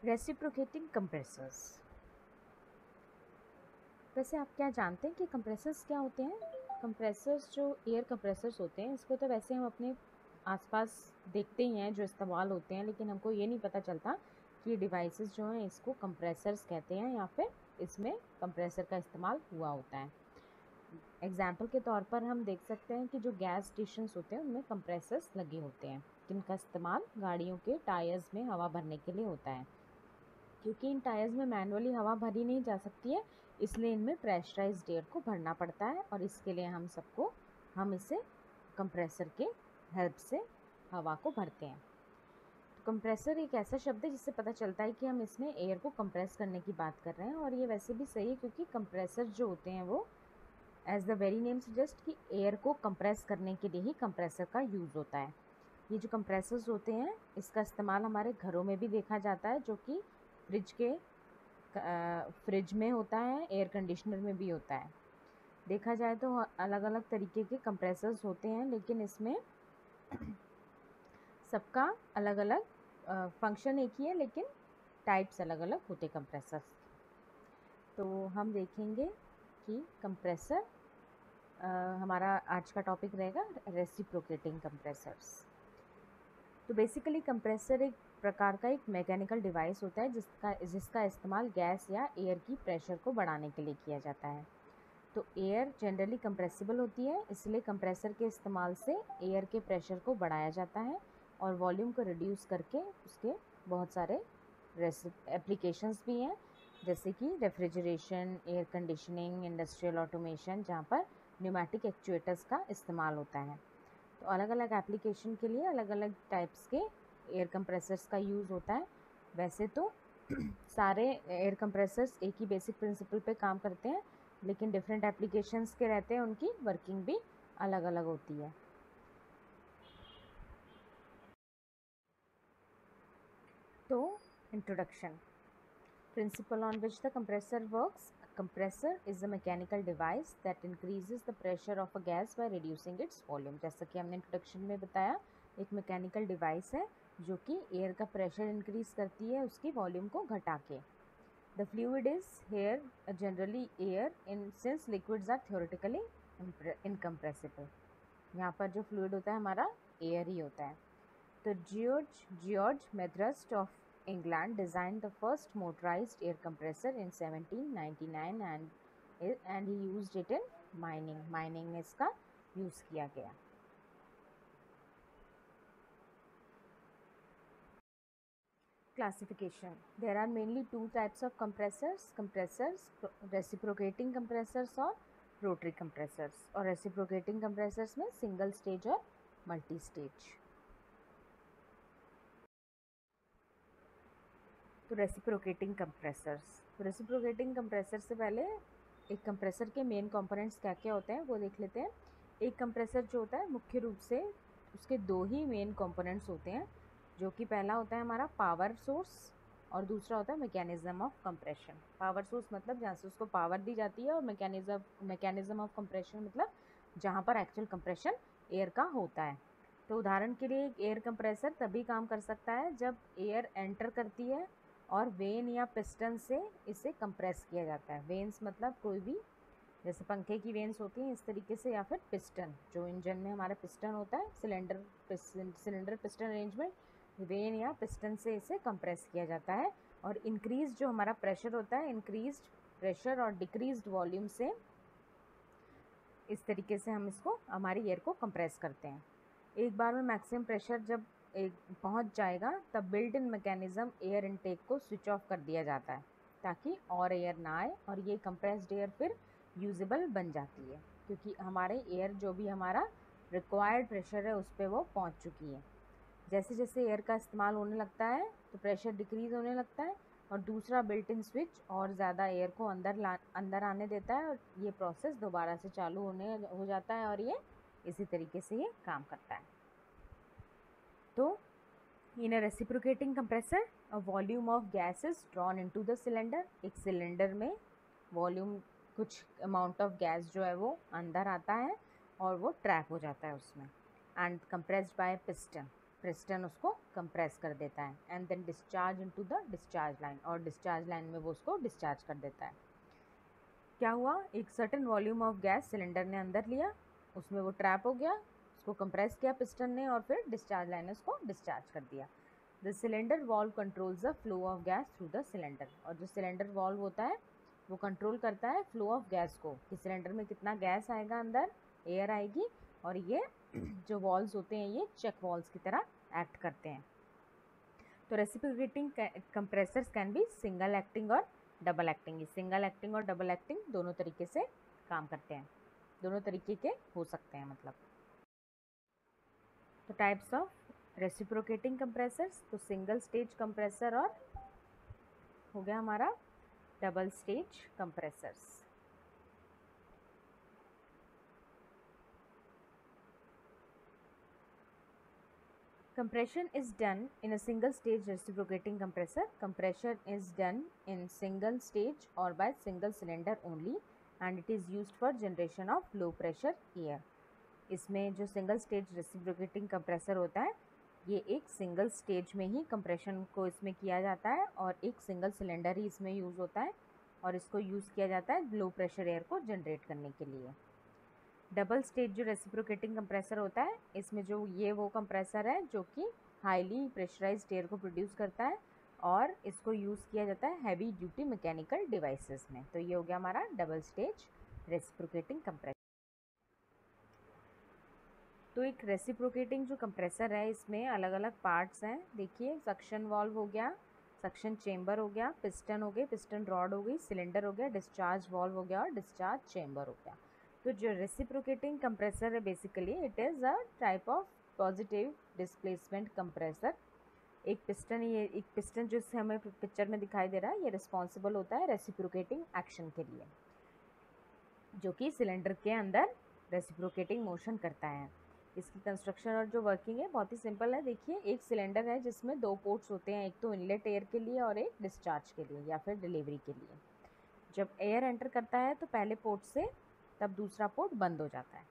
Reciprocating compressors. वैसे आप क्या जानते हैं कि कंप्रेसर्स क्या होते हैं? कंप्रेसर्स जो एयर कंप्रेसर्स होते हैं इसको तो वैसे हम अपने आसपास देखते ही हैं जो इस्तेमाल होते हैं, लेकिन हमको ये नहीं पता चलता कि ये डिवाइसेस जो हैं इसको कंप्रेसर्स कहते हैं या फिर इसमें कंप्रेसर का इस्तेमाल हुआ होता है। एग्जाम्पल के तौर पर हम देख सकते हैं कि जो गैस स्टेशंस होते हैं उनमें कंप्रेसर्स लगे होते हैं जिनका इस्तेमाल गाड़ियों के टायर्स में हवा भरने के लिए होता है। क्योंकि इन टायर्स में मैनुअली हवा भरी नहीं जा सकती है, इसलिए इनमें प्रेशराइज्ड एयर को भरना पड़ता है और इसके लिए हम इसे कंप्रेसर के हेल्प से हवा को भरते हैं। तो कंप्रेसर एक ऐसा शब्द है जिससे पता चलता है कि हम इसमें एयर को कंप्रेस करने की बात कर रहे हैं, और ये वैसे भी सही है क्योंकि कंप्रेसर जो होते हैं वो as the very name suggest कि एयर को कंप्रेस करने के लिए ही कंप्रेसर का यूज़ होता है। ये जो कंप्रेसर्स होते हैं इसका इस्तेमाल हमारे घरों में भी देखा जाता है, जो कि फ्रिज में होता है, एयर कंडीशनर में भी होता है। देखा जाए तो अलग अलग तरीके के कंप्रेसर्स होते हैं, लेकिन इसमें सबका अलग अलग फंक्शन एक ही है, लेकिन टाइप्स अलग अलग होते कंप्रेसर्स। तो हम देखेंगे कि कंप्रेसर हमारा आज का टॉपिक रहेगा रेसिप्रोकेटिंग कंप्रेसर्स। तो बेसिकली कंप्रेसर एक प्रकार का एक मैकेनिकल डिवाइस होता है जिसका इस्तेमाल गैस या एयर की प्रेशर को बढ़ाने के लिए किया जाता है। तो एयर जनरली कंप्रेसिबल होती है, इसलिए कंप्रेसर के इस्तेमाल से एयर के प्रेशर को बढ़ाया जाता है और वॉल्यूम को रिड्यूस करके उसके बहुत सारे एप्लीकेशंस भी हैं, जैसे कि refrigeration, air conditioning, industrial automation, जहाँ पर न्यूमेटिक एक्चुएटर्स का इस्तेमाल होता है। तो अलग अलग एप्लीकेशन के लिए अलग अलग टाइप्स के एयर कंप्रेसर्स का यूज़ होता है। वैसे तो सारे एयर कंप्रेसर्स एक ही बेसिक प्रिंसिपल पे काम करते हैं, लेकिन डिफरेंट एप्लीकेशंस के रहते हैं, उनकी वर्किंग भी अलग अलग होती है। तो introduction. Principle on which the compressor works. A compressor is a mechanical device that increases the pressure of a gas by reducing its volume. जैसा कि हमने इंट्रोडक्शन में बताया, एक मैकेनिकल डिवाइस है जो कि एयर का प्रेशर इंक्रीज करती है उसकी वॉल्यूम को घटा के। The fluid is here generally air in since liquids are theoretically incompressible. यहाँ पर जो फ्लूइड होता है हमारा एयर ही होता है। तो George Medhurst of England designed the first motorized air compressor in 1799 and he used it in mining में इसका यूज़ किया गया। Classification. There are mainly two types of compressors, reciprocating compressors और rotary compressors। और reciprocating compressors में single stage और multi stage। तो reciprocating compressor से पहले एक कंप्रेसर के मेन कंपोनेंट्स क्या क्या होते हैं वो देख लेते हैं। एक कंप्रेसर जो होता है मुख्य रूप से उसके दो ही मेन कंपोनेंट्स होते हैं, जो कि पहला होता है हमारा पावर सोर्स और दूसरा होता है mechanism of compression. Power source मतलब जहाँ से उसको पावर दी जाती है, और मैकेनिज्म ऑफ कंप्रेशन मतलब जहाँ पर एक्चुअल कंप्रेशन एयर का होता है। तो उदाहरण के लिए एक एयर कंप्रेसर तभी काम कर सकता है जब एयर एंटर करती है और वेन या पिस्टन से इसे कंप्रेस किया जाता है। वेन्स मतलब कोई भी, जैसे पंखे की वेन्स होती हैं इस तरीके से, या फिर पिस्टन जो इंजन में हमारा पिस्टन होता है, सिलेंडर पिस्टन अरेंजमेंट, वेन या पिस्टन से इसे कंप्रेस किया जाता है। और इंक्रीज जो हमारा प्रेशर होता है, इंक्रीज्ड प्रेशर और डिक्रीज्ड वॉल्यूम से इस तरीके से हम इसको हमारी एयर को कंप्रेस करते हैं। एक बार में मैक्सिमम प्रेशर जब पहुंच जाएगा तब built in mechanism air intake को स्विच ऑफ कर दिया जाता है ताकि और एयर ना आए, और ये कंप्रेस्ड एयर फिर यूजेबल बन जाती है क्योंकि हमारे एयर जो भी हमारा रिक्वायर्ड प्रेशर है उस पर वो पहुंच चुकी है। जैसे जैसे एयर का इस्तेमाल होने लगता है तो प्रेशर डिक्रीज होने लगता है और दूसरा बिल्ट इन स्विच और ज़्यादा एयर को अंदर आने देता है, और ये प्रोसेस दोबारा से चालू हो जाता है और ये इसी तरीके से ये काम करता है। तो in a reciprocating compressor uh volume of gas is drawn into the cylinder. एक सिलेंडर में वॉल्यूम, कुछ अमाउंट ऑफ गैस जो है वो अंदर आता है और वो ट्रैप हो जाता है उसमें, and compressed by piston. Piston उसको कंप्रेस कर देता है and then discharge into the discharge line, और डिस्चार्ज लाइन में वो उसको डिस्चार्ज कर देता है। क्या हुआ, एक certain volume of gas cylinder ने अंदर लिया, उसमें वो ट्रैप हो गया, उसको कंप्रेस किया पिस्टन ने और फिर डिस्चार्ज लाइन ने उसको डिस्चार्ज कर दिया। The cylinder valve controls the flow of gas through the cylinder, और जो सिलेंडर वॉल्व होता है वो कंट्रोल करता है फ्लो ऑफ गैस को, कि सिलेंडर में कितना गैस आएगा, अंदर एयर आएगी, और ये जो वॉल्व्स होते हैं ये चेक वॉल्व्स की तरह एक्ट करते हैं। तो reciprocating compressors can be single acting और डबल एक्टिंग। सिंगल एक्टिंग और डबल एक्टिंग दोनों तरीके से काम करते हैं, दोनों तरीके के हो सकते हैं मतलब। तो टाइप्स ऑफ रेसिप्रोकेटिंग कंप्रेसर्स, तो सिंगल स्टेज कंप्रेसर और हो गया हमारा double stage compressors. Compression is done in a single stage reciprocating compressor. Compression is done in single stage or by single cylinder only and it is used for generation of low pressure air. इसमें जो single stage reciprocating compressor होता है ये एक single stage में ही compression को इसमें किया जाता है और एक सिंगल सिलेंडर ही इसमें यूज़ होता है और इसको यूज़ किया जाता है लो प्रेशर एयर को जनरेट करने के लिए। डबल स्टेज जो रेसिप्रोकेटिंग कंप्रेसर होता है इसमें जो ये वो कंप्रेसर है जो कि हाईली प्रेशराइज्ड एयर को प्रोड्यूस करता है और इसको यूज़ किया जाता है हैवी ड्यूटी मैकेनिकल डिवाइसेस में। तो ये हो गया हमारा डबल स्टेज रेसिप्रोकेटिंग कंप्रेसर। तो एक रेसिप्रोकेटिंग जो कंप्रेसर है इसमें अलग अलग पार्ट्स हैं। देखिए, सक्शन वाल्व हो गया, सक्शन चेम्बर हो गया, पिस्टन हो गए, पिस्टन रॉड हो गई, सिलेंडर हो गया, डिस्चार्ज वाल्व हो गया और डिस्चार्ज चेम्बर हो गया। तो जो रेसिप्रोकेटिंग कंप्रेसर है basically it is a type of positive displacement compressor. एक पिस्टन जो इससे हमें पिक्चर में दिखाई दे रहा है ये रिस्पॉन्सिबल होता है रेसिप्रोकेटिंग एक्शन के लिए, जो कि सिलेंडर के अंदर रेसिप्रोकेटिंग मोशन करता है। इसकी कंस्ट्रक्शन और जो वर्किंग है बहुत ही सिंपल है। देखिए, एक सिलेंडर है जिसमें दो पोर्ट्स होते हैं, एक तो इनलेट एयर के लिए और एक डिस्चार्ज के लिए या फिर डिलीवरी के लिए। जब एयर एंटर करता है तो पहले पोर्ट से तब दूसरा पोर्ट बंद हो जाता है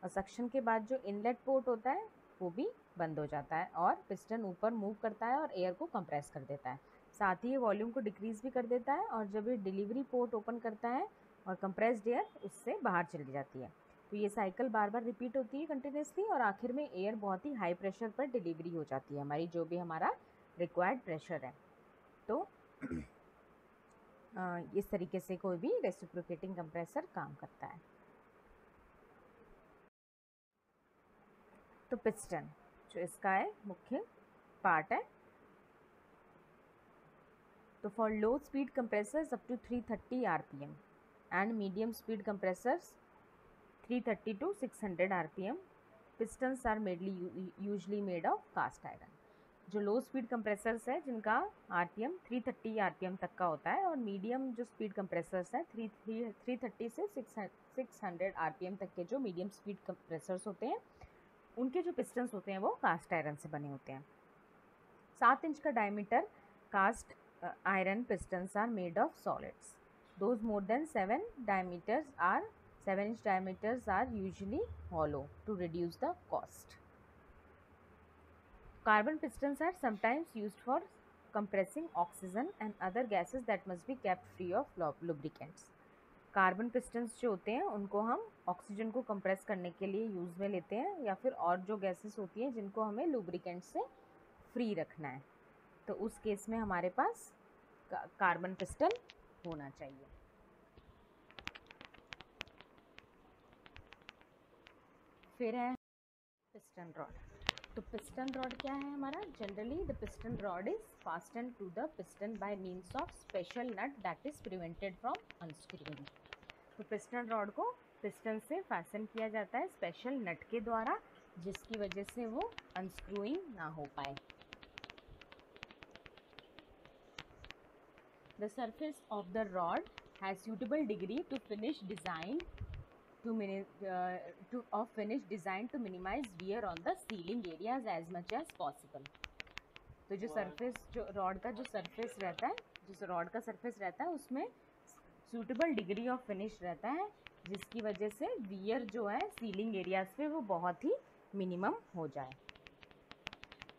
और सक्शन के बाद जो इनलेट पोर्ट होता है वो भी बंद हो जाता है और पिस्टन ऊपर मूव करता है और एयर को कंप्रेस कर देता है। साथ ही ये वॉल्यूम को डिक्रीज़ भी कर देता है और जब ये डिलीवरी पोर्ट ओपन करता है और कंप्रेस्ड एयर उससे बाहर चली जाती है। तो ये साइकिल बार बार रिपीट होती है कंटिन्यूसली और आखिर में एयर बहुत ही हाई प्रेशर पर डिलीवरी हो जाती है, हमारी जो भी हमारा रिक्वायर्ड प्रेशर है। तो इस तरीके से कोई भी रेसिप्रोकेटिंग कंप्रेसर काम करता है। तो पिस्टन जो इसका है मुख्य पार्ट है। तो for low speed compressors up to 330 RPM and medium speed compressors 330 to 600 RPM pistons are usually made of cast iron. जो लो स्पीड कंप्रेसर्स है जिनका RPM 330 RPM तक का होता है और मीडियम जो स्पीड कंप्रेसर्स हैं 330 से 600 RPM तक के जो मीडियम स्पीड कंप्रेसर्स होते हैं उनके जो पिस्टन्स होते हैं वो कास्ट आयरन से बने होते हैं। 7 इंच का diameter cast iron pistons are made of solids. Those more than 7 inch diameters are usually hollow to reduce the cost. Carbon pistons are sometimes used for compressing oxygen and other gases that must be kept free of lubricants. Carbon pistons जो होते हैं उनको हम oxygen को compress करने के लिए use में लेते हैं या फिर और जो गैसेस होती हैं जिनको हमें लुब्रिकेंट से फ्री रखना है, तो उस केस में हमारे पास कार्बन पिस्टन होना चाहिए। फिर है पिस्टन रॉड। तो पिस्टन रॉड क्या है हमारा? Generally the piston rod is fasten to the piston by means of special nut that is prevented from unscrewing. तो पिस्टन रॉड को पिस्टन से फैसन किया जाता है स्पेशल नट के द्वारा जिसकी वजह से वो अनस्क्रूइंग ना हो पाए। The surface of the rod has suitable degree to finish design to minimize wear on the sealing areas as much as possible. तो जो सरफेस जो रॉड का जो सरफेस रहता है, जिस रॉड का सरफेस रहता है उसमें सूटेबल डिग्री ऑफ फिनिश रहता है जिसकी वजह से वियर जो है सीलिंग एरियाज पे वो बहुत ही मिनिमम हो जाए।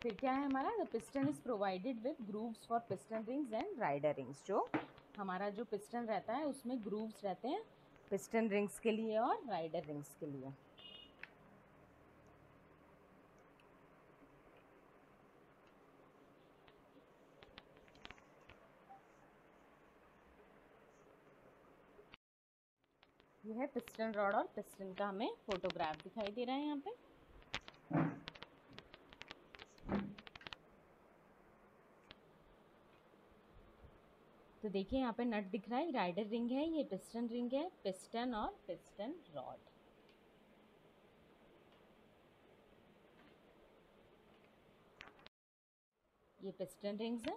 फिर क्या है हमारा, the piston is provided with grooves for piston rings and rider rings. जो हमारा जो पिस्टन रहता है उसमें ग्रूव्स रहते हैं पिस्टन रिंग्स के लिए और राइडर रिंग्स के लिए। ये है पिस्टन रॉड और पिस्टन का हमें फोटोग्राफ दिखाई दे रहा है यहाँ पे। तो देखिए यहाँ पे नट दिख रहा है, राइडर रिंग है, ये पिस्टन रिंग है, पिस्टन और पिस्टन रॉड। ये पिस्टन रिंग्स है।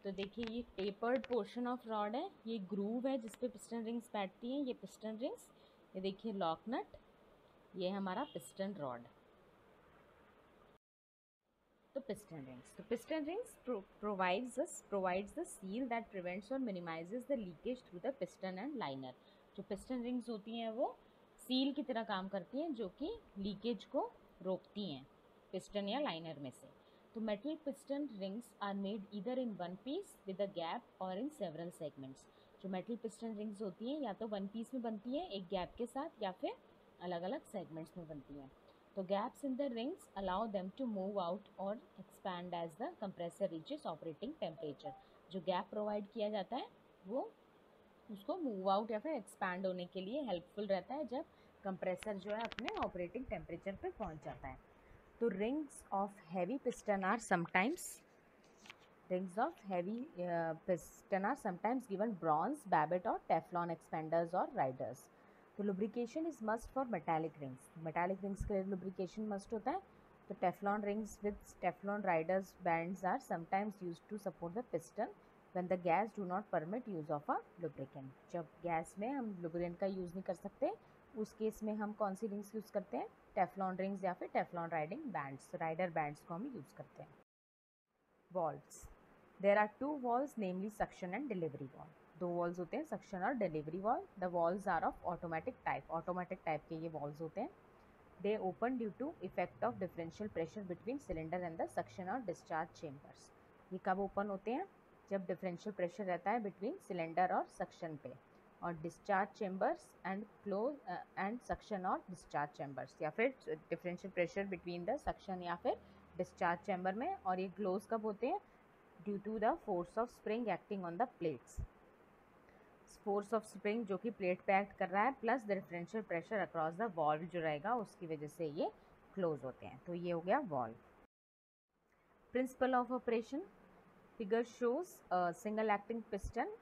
तो देखिए ये टेपर्ड पोर्शन ऑफ रॉड है, ये ग्रूव है जिसपे पिस्टन रिंग्स बैठती हैं, ये पिस्टन रिंग्स। ये देखिए लॉक नट, ये हमारा पिस्टन रॉड। तो piston rings provides the seal that prevents or minimizes the leakage through the piston and liner। जो पिस्टन रिंग्स होती हैं वो सील की तरह काम करती हैं जो कि लीकेज को रोकती हैं पिस्टन या लाइनर में से। तो metal piston rings are made either in one piece with a gap और इन सेवरल सेगमेंट्स। जो मेटल पिस्टन रिंग्स होती हैं या तो वन पीस में बनती हैं एक गैप के साथ, या फिर अलग अलग सेगमेंट्स में बनती हैं। तो gaps in the rings allow them to move out or expand as the compressor reaches operating temperature। जो गैप प्रोवाइड किया जाता है वो उसको मूव आउट या फिर एक्सपैंड होने के लिए हेल्पफुल रहता है जब कंप्रेसर जो है अपने ऑपरेटिंग टेम्परेचर पे पहुंच जाता है। तो rings of heavy piston are sometimes given bronze, babbitt or teflon expanders or riders। तो lubrication is must for metallic rings। metallic rings के लिए lubrication must होता है। तो teflon rings with teflon riders bands are sometimes used to support the piston when the gas do not permit use of a lubricant। जब gas में हम lubricant का use नहीं कर सकते उस केस में हम कौन सी रिंग्स यूज़ करते हैं, टेफ्लॉन रिंग्स या फिर टेफ्लॉन राइडर बैंड्स को हम यूज़ करते हैं। Valves, there are two valves namely suction and delivery valve. दो वॉल्व्स होते हैं, सक्शन और delivery valve. The valves are of automatic type के ये वॉल्व्स होते हैं। They open due to effect of differential pressure between cylinder and the suction और discharge chambers. ये कब ओपन होते हैं, जब डिफरेंशियल प्रेशर रहता है बिटवीन सिलेंडर और सक्शन पे, और discharge chambers and close and suction और डिस्चार्ज चेम्बर्स, या फिर differential pressure between the suction या फिर डिस्चार्ज चैम्बर में। और ये क्लोज कब होते हैं, due to the force of spring acting on the plates. Force of spring जो कि प्लेट पे एक्ट कर रहा है plus the differential pressure across the valve जो रहेगा उसकी वजह से ये क्लोज होते हैं। तो ये हो गया valve. Principle of operation, figure shows a single acting piston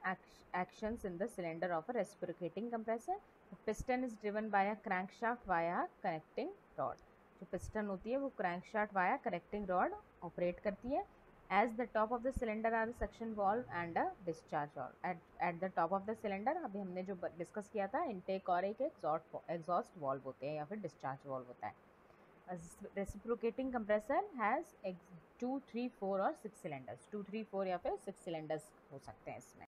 actions in the cylinder of a reciprocating compressor। The piston is driven by a crankshaft via connecting rod। जो piston होती है वो crankshaft via connecting rod operate करती है। As the top of the cylinder are a suction valve and a discharge valve। At the top of the cylinder अभी हमने जो discuss किया था इनटेक और एक एग्जॉस्ट वॉल्व होते हैं या फिर डिस्चार्ज वॉल्व होता है। रेसिप्रोकेटिंग कंप्रेसर हैज़ 2, 3, 4 और 6 सिलेंडर्स। 2, 3, 4 या फिर 6 सिलेंडर्स हो सकते हैं इसमें।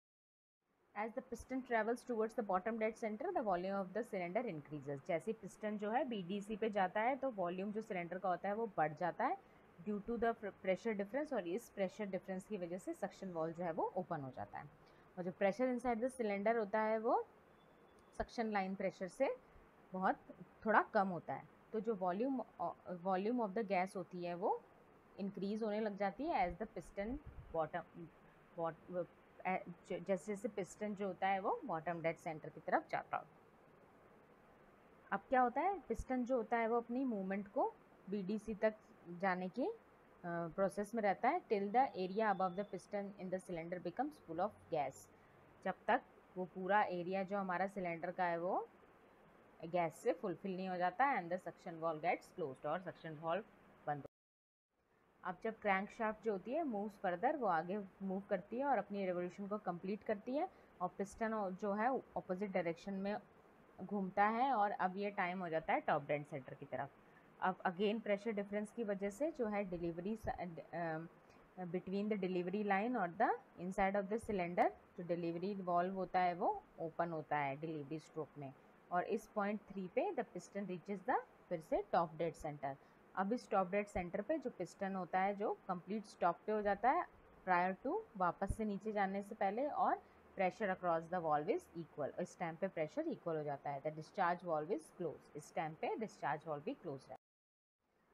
As the piston travels towards the bottom dead centre the volume of the cylinder increases. जैसे पिस्टन जो है BDC पे जाता है तो वॉल्यूम जो सिलेंडर का होता है वो बढ़ जाता है due to the pressure difference, और इस प्रेशर डिफरेंस की वजह से सक्शन वॉल्व जो है वो ओपन हो जाता है। और जो प्रेशर इनसाइड द सिलेंडर होता है वो सक्शन लाइन प्रेशर से थोड़ा कम होता है। तो जो वॉल्यूम ऑफ द गैस होती है वो इंक्रीज होने लग जाती है एज द पिस्टन जैसे जैसे पिस्टन जो होता है वो बॉटम डेड सेंटर की तरफ जाता है। अब क्या होता है, पिस्टन जो होता है वो अपनी मूवमेंट को BDC तक जाने के प्रोसेस में रहता है till the area above the piston in the cylinder becomes full of gas. जब तक वो पूरा एरिया जो हमारा सिलेंडर का है वो गैस से फुलफिल नहीं हो जाता है and the suction valve gets closed और सक्शन वॉल्व बंद हो। अब जब क्रैंक शाफ्ट जो होती है मूव्स फर्दर, वो आगे मूव करती है और अपनी रेवोल्यूशन को कंप्लीट करती है और पिस्टन जो है ऑपोजिट डायरेक्शन में घूमता है और अब ये टाइम हो जाता है टॉप डेड सेंटर की तरफ। अब अगेन प्रेशर डिफरेंस की वजह से जो है delivery between the delivery line और the inside of the cylinder जो डिलीवरी वॉल्व होता है वो ओपन होता है डिलीवरी स्ट्रोक में, और इस पॉइंट 3 पे द पिस्टन रीचेस द फिर से टॉप डेड सेंटर। अब इस स्टॉप डेड सेंटर पे जो पिस्टन होता है जो कंप्लीट स्टॉप पे हो जाता है प्रायर टू वापस से नीचे जाने से पहले, और pressure across the valve is equal. इस टाइम पे प्रेशर इक्वल हो जाता है। The discharge valve is close. इस टाइम पे डिस्चार्ज वॉल्व भी क्लोज है।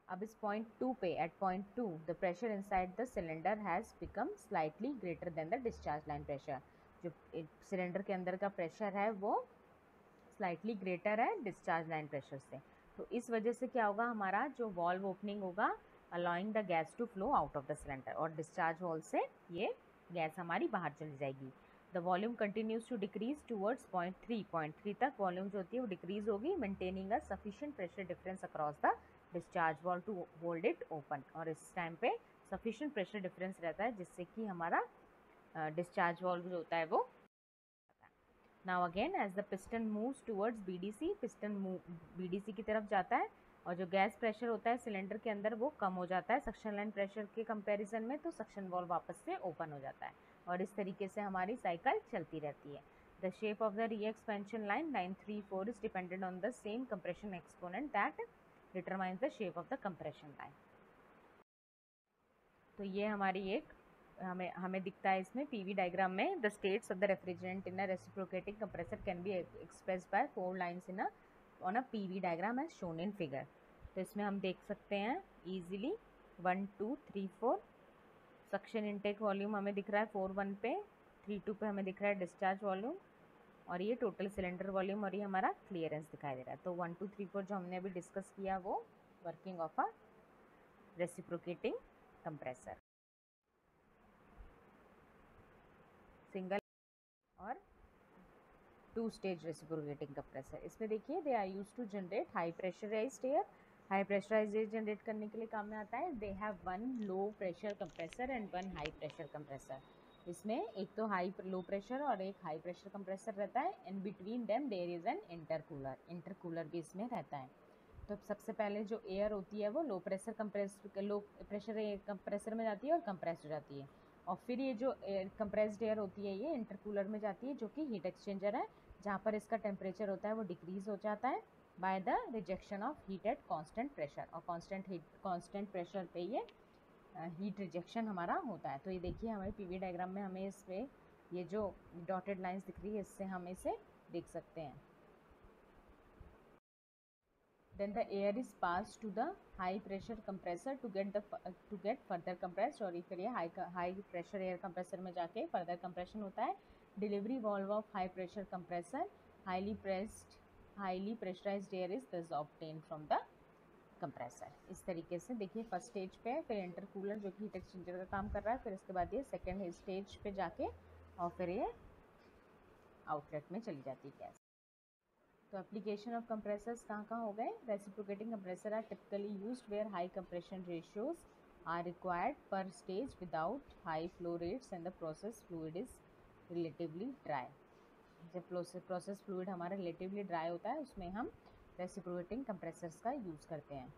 अब इस पॉइंट 2 पे, at point 2 the pressure inside the cylinder has become slightly greater than the discharge line pressure. जो सिलेंडर के अंदर का प्रेशर है वो स्लाइटली ग्रेटर है डिस्चार्ज लाइन प्रेशर से। तो इस वजह से क्या होगा, हमारा जो वॉल्व ओपनिंग होगा allowing the gas to flow out of the cylinder, और डिस्चार्ज वॉल्व से ये गैस हमारी बाहर चली जाएगी। The volume continues to decrease towards point 3। Point 3 तक वॉल्यूम जो होती है वो डिक्रीज होगी, maintaining a sufficient pressure difference across the discharge valve to hold it open. और इस टाइम पे सफिशिएंट प्रेशर डिफरेंस रहता है जिससे कि हमारा डिस्चार्ज वॉल्व जो होता है वो। Now again as the piston moves towards BDC, piston BDC की तरफ जाता है, और जो गैस प्रेशर होता है सिलेंडर के अंदर वो कम हो जाता है सक्शन लाइन प्रेशर के कंपैरिजन में, तो सक्शन वॉल्व वापस से ओपन हो जाता है, और इस तरीके से हमारी साइकिल चलती रहती है। The shape of the re expansion line 934 is dependent on the same compression exponent that determines the shape of the compression line. तो ये हमारी एक हमें दिखता है इसमें पीवी डायग्राम में, the states of the refrigerant in a reciprocating compressor can be expressed by 4 lines in on a PV diagram as shown in figure. तो इसमें हम देख सकते हैं इजीली 1 2 3 4 सक्शन इनटेक वॉल्यूम हमें दिख रहा है 4 1 पे, 3 2 पे हमें दिख रहा है डिस्चार्ज वॉल्यूम, और ये टोटल सिलेंडर वॉल्यूम, और ये हमारा क्लियरेंस दिखाई दे रहा है। तो 1 2 3 4 जो हमने अभी डिस्कस किया वो working of a reciprocating compressor, single और 2 स्टेज रेसिप्रोकेटिंग कंप्रेसर। इसमें देखिए they are use to generate high pressurized air. High pressurized air generate करने के लिए काम में आता है। They have 1 low pressure compressor and 1 high pressure compressor. इसमें एक तो लो प्रेशर और एक हाई प्रेशर कंप्रेसर रहता है। In between them there is an intercooler. Intercooler भी इसमें रहता है। तो सबसे पहले जो एयर होती है वो लो प्रेशर कंप्रेसर में जाती है और कंप्रेस हो जाती है, और फिर ये जो कंप्रेस्ड एयर होती है ये इंटरकूलर में जाती है जो कि हीट एक्सचेंजर है, जहाँ पर इसका टेम्परेचर होता है वो डिक्रीज हो जाता है by the rejection of heat at constant pressure, और कांस्टेंट प्रेशर पे ये हीट रिजेक्शन हमारा होता है। तो ये देखिए हमारे पीवी डायग्राम में हमें इस पे ये जो डॉटेड लाइंस दिख रही है इससे हम इसे देख सकते हैं। Then the air is passed to the high pressure compressor to get further compressed, और फिर ये high pressure air compressor में जाके further compression होता है। Delivery valve of high pressure compressor, highly pressurized air is thus obtained from the compressor। इस तरीके से देखिए फर्स्ट स्टेज पे, फिर इंटरकूलर जो कि हीट एक्सचेंजर का काम कर रहा है, फिर इसके बाद ये सेकेंड स्टेज पे जाके और फिर ये आउटलेट में चली जाती है गैस। तो एप्लीकेशन ऑफ कंप्रेसर्स कहाँ कहाँ हो गए। Reciprocating compressor are typically used where high compression ratios are required per stage without high flow rates and the process fluid is relatively dry. जब प्रोसेस फ्लूइड हमारा रिलेटिवली ड्राई होता है उसमें हम रेसिप्रोकेटिंग कंप्रेसर्स का यूज़ करते हैं।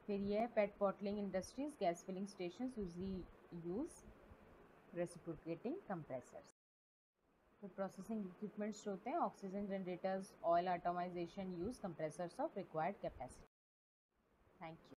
फिर ये PET bottling industries, gas filling station usually use reciprocating compressors. तो प्रोसेसिंग इक्विपमेंट्स जो होते हैं oxygen generators, oil atomization use compressors of required capacity. Thank you.